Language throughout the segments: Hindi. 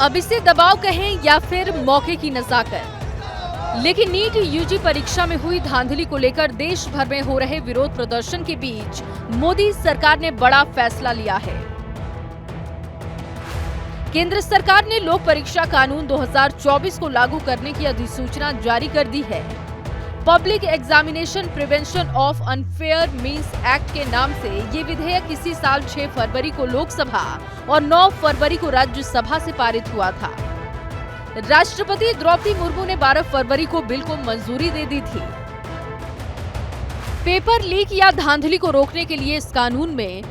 अब इसे दबाव कहें या फिर मौके की नजाकत, लेकिन नीट यूजी परीक्षा में हुई धांधली को लेकर देश भर में हो रहे विरोध प्रदर्शन के बीच मोदी सरकार ने बड़ा फैसला लिया है। केंद्र सरकार ने लोक परीक्षा कानून 2024 को लागू करने की अधिसूचना जारी कर दी है। Public examination prevention of unfair means act के नाम से ये विधेयक इसी साल 6 फरवरी को लोकसभा और 9 फरवरी को राज्यसभा से पारित हुआ था। राष्ट्रपति द्रौपदी मुर्मू ने 12 फरवरी को बिल को मंजूरी दे दी थी। पेपर लीक या धांधली को रोकने के लिए इस कानून में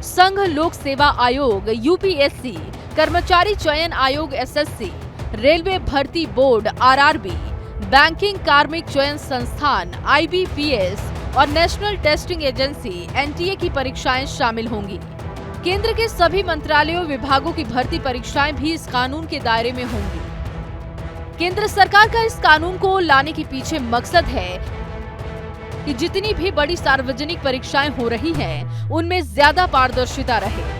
संघ लोक सेवा आयोग यूपीएससी, कर्मचारी चयन आयोग एसएससी, रेलवे भर्ती बोर्ड आरआरबी, बैंकिंग कार्मिक चयन संस्थान आईबीपीएस और नेशनल टेस्टिंग एजेंसी एनटीए की परीक्षाएं शामिल होंगी। केंद्र के सभी मंत्रालयों विभागों की भर्ती परीक्षाएं भी इस कानून के दायरे में होंगी। केंद्र सरकार का इस कानून को लाने के पीछे मकसद है कि जितनी भी बड़ी सार्वजनिक परीक्षाएं हो रही हैं, उनमें ज्यादा पारदर्शिता रहे।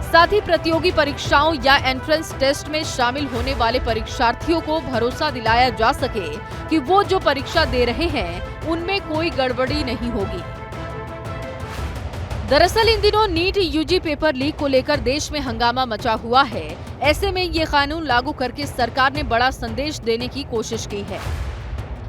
साथ ही प्रतियोगी परीक्षाओं या एंट्रेंस टेस्ट में शामिल होने वाले परीक्षार्थियों को भरोसा दिलाया जा सके कि वो जो परीक्षा दे रहे हैं उनमें कोई गड़बड़ी नहीं होगी। दरअसल इन दिनों नीट यूजी पेपर लीक को लेकर देश में हंगामा मचा हुआ है। ऐसे में ये कानून लागू करके सरकार ने बड़ा संदेश देने की कोशिश की है।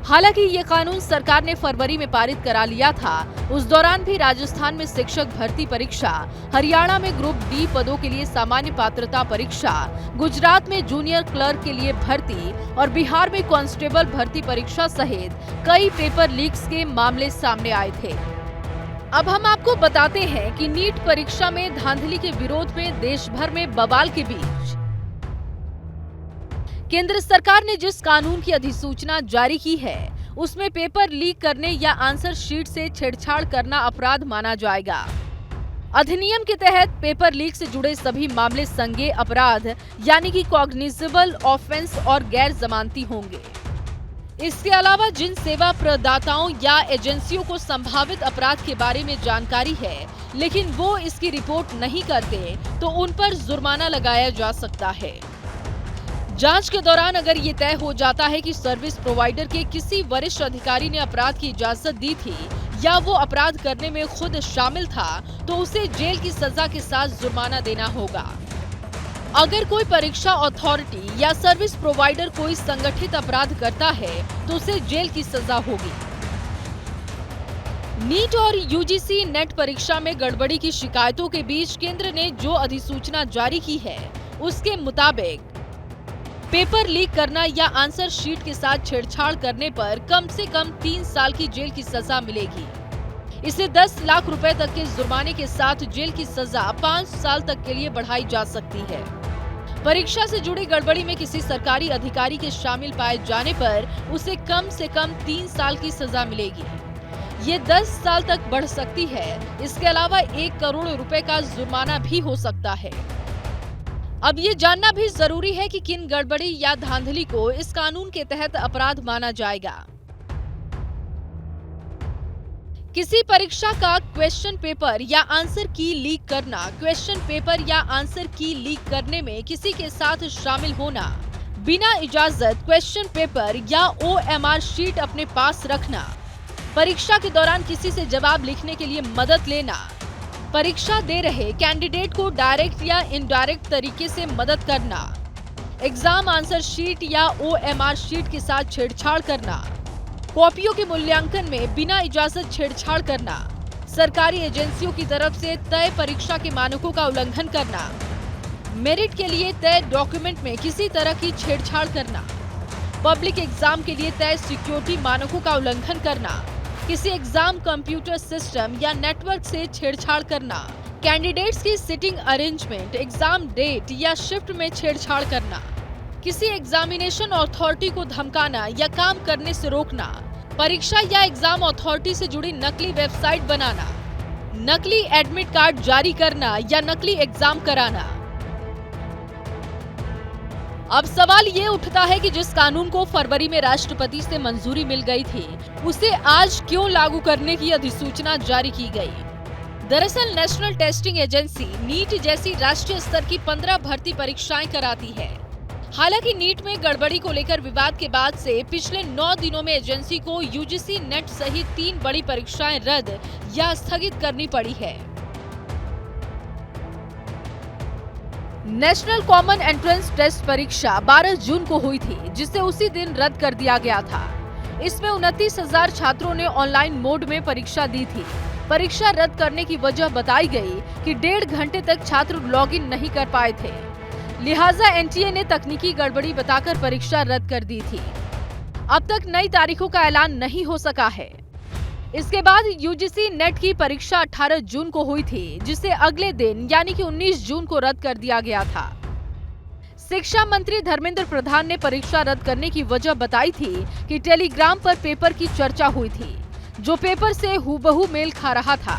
हालांकि ये कानून सरकार ने फरवरी में पारित करा लिया था। उस दौरान भी राजस्थान में शिक्षक भर्ती परीक्षा, हरियाणा में ग्रुप डी पदों के लिए सामान्य पात्रता परीक्षा, गुजरात में जूनियर क्लर्क के लिए भर्ती और बिहार में कांस्टेबल भर्ती परीक्षा सहित कई पेपर लीक्स के मामले सामने आए थे। अब हम आपको बताते हैं कि नीट परीक्षा में धांधली के विरोध में देश भर में बवाल के बीच केंद्र सरकार ने जिस कानून की अधिसूचना जारी की है, उसमें पेपर लीक करने या आंसर शीट से छेड़छाड़ करना अपराध माना जाएगा। अधिनियम के तहत पेपर लीक से जुड़े सभी मामले संज्ञेय अपराध यानी कि कॉग्निजेबल ऑफेंस और गैर जमानती होंगे। इसके अलावा जिन सेवा प्रदाताओं या एजेंसियों को संभावित अपराध के बारे में जानकारी है, लेकिन वो इसकी रिपोर्ट नहीं करते, तो उन पर जुर्माना लगाया जा सकता है। जांच के दौरान अगर ये तय हो जाता है कि सर्विस प्रोवाइडर के किसी वरिष्ठ अधिकारी ने अपराध की इजाजत दी थी या वो अपराध करने में खुद शामिल था, तो उसे जेल की सजा के साथ जुर्माना देना होगा। अगर कोई परीक्षा अथॉरिटी या सर्विस प्रोवाइडर कोई संगठित अपराध करता है, तो उसे जेल की सजा होगी। नीट और यूजीसी नेट परीक्षा में गड़बड़ी की शिकायतों के बीच केंद्र ने जो अधिसूचना जारी की है, उसके मुताबिक पेपर लीक करना या आंसर शीट के साथ छेड़छाड़ करने पर कम से कम 3 साल की जेल की सजा मिलेगी। इसे 10 लाख रुपए तक के जुर्माने के साथ जेल की सजा 5 साल तक के लिए बढ़ाई जा सकती है। परीक्षा से जुड़ी गड़बड़ी में किसी सरकारी अधिकारी के शामिल पाए जाने पर उसे कम से कम 3 साल की सजा मिलेगी। ये 10 साल तक बढ़ सकती है। इसके अलावा 1 करोड़ रुपए का जुर्माना भी हो सकता है। अब ये जानना भी जरूरी है कि किन गड़बड़ी या धांधली को इस कानून के तहत अपराध माना जाएगा। किसी परीक्षा का क्वेश्चन पेपर या आंसर की लीक करना, क्वेश्चन पेपर या आंसर की लीक करने में किसी के साथ शामिल होना, बिना इजाजत क्वेश्चन पेपर या ओएमआर शीट अपने पास रखना, परीक्षा के दौरान किसी से जवाब लिखने के लिए मदद लेना, परीक्षा दे रहे कैंडिडेट को डायरेक्ट या इनडायरेक्ट तरीके से मदद करना, एग्जाम आंसर शीट या ओएमआर शीट के साथ छेड़छाड़ करना, कॉपियों के मूल्यांकन में बिना इजाजत छेड़छाड़ करना, सरकारी एजेंसियों की तरफ से तय परीक्षा के मानकों का उल्लंघन करना, मेरिट के लिए तय डॉक्यूमेंट में किसी तरह की छेड़छाड़ करना, पब्लिक एग्जाम के लिए तय सिक्योरिटी मानकों का उल्लंघन करना, किसी एग्जाम कंप्यूटर सिस्टम या नेटवर्क से छेड़छाड़ करना, कैंडिडेट्स की सिटिंग अरेंजमेंट, एग्जाम डेट या शिफ्ट में छेड़छाड़ करना, किसी एग्जामिनेशन अथॉरिटी को धमकाना या काम करने से रोकना, परीक्षा या एग्जाम अथॉरिटी से जुड़ी नकली वेबसाइट बनाना, नकली एडमिट कार्ड जारी करना या नकली एग्जाम कराना। अब सवाल ये उठता है कि जिस कानून को फरवरी में राष्ट्रपति से मंजूरी मिल गई थी, उसे आज क्यों लागू करने की अधिसूचना जारी की गई। दरअसल नेशनल टेस्टिंग एजेंसी नीट जैसी राष्ट्रीय स्तर की 15 भर्ती परीक्षाएं कराती है। हालांकि नीट में गड़बड़ी को लेकर विवाद के बाद से पिछले 9 दिनों में एजेंसी को यूजीसी नेट सहित 3 बड़ी परीक्षाएं रद्द या स्थगित करनी पड़ी है। नेशनल कॉमन एंट्रेंस टेस्ट परीक्षा 12 जून को हुई थी, जिसे उसी दिन रद्द कर दिया गया था। इसमें 29,000 छात्रों ने ऑनलाइन मोड में परीक्षा दी थी। परीक्षा रद्द करने की वजह बताई गई कि 1.5 घंटे तक छात्र लॉगिन नहीं कर पाए थे, लिहाजा एनटीए ने तकनीकी गड़बड़ी बताकर परीक्षा रद्द कर दी थी। अब तक नई तारीखों का ऐलान नहीं हो सका है। इसके बाद यूजीसी नेट की परीक्षा 18 जून को हुई थी, जिसे अगले दिन यानी कि 19 जून को रद्द कर दिया गया था। शिक्षा मंत्री धर्मेंद्र प्रधान ने परीक्षा रद्द करने की वजह बताई थी कि टेलीग्राम पर पेपर की चर्चा हुई थी, जो पेपर से हूबहू मेल खा रहा था।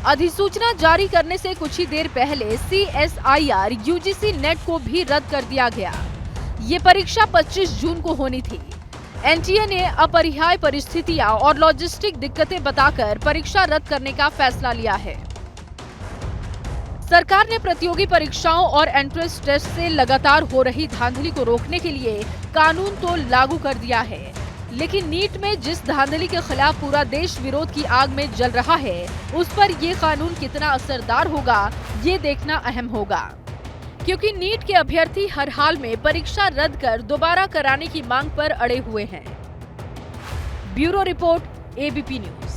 अधिसूचना जारी करने से कुछ ही देर पहले CSIR यूजीसी नेट को भी रद्द कर दिया गया। ये परीक्षा 25 जून को होनी थी। एनटीए ने अपरिहार्य परिस्थितियां और लॉजिस्टिक दिक्कतें बताकर परीक्षा रद्द करने का फैसला लिया है। सरकार ने प्रतियोगी परीक्षाओं और एंट्रेंस टेस्ट से लगातार हो रही धांधली को रोकने के लिए कानून तो लागू कर दिया है, लेकिन नीट में जिस धांधली के खिलाफ पूरा देश विरोध की आग में जल रहा है, उस पर ये कानून कितना असरदार होगा, ये देखना अहम होगा। क्योंकि नीट के अभ्यर्थी हर हाल में परीक्षा रद्द कर दोबारा कराने की मांग पर अड़े हुए हैं। Bureau report, ABP news.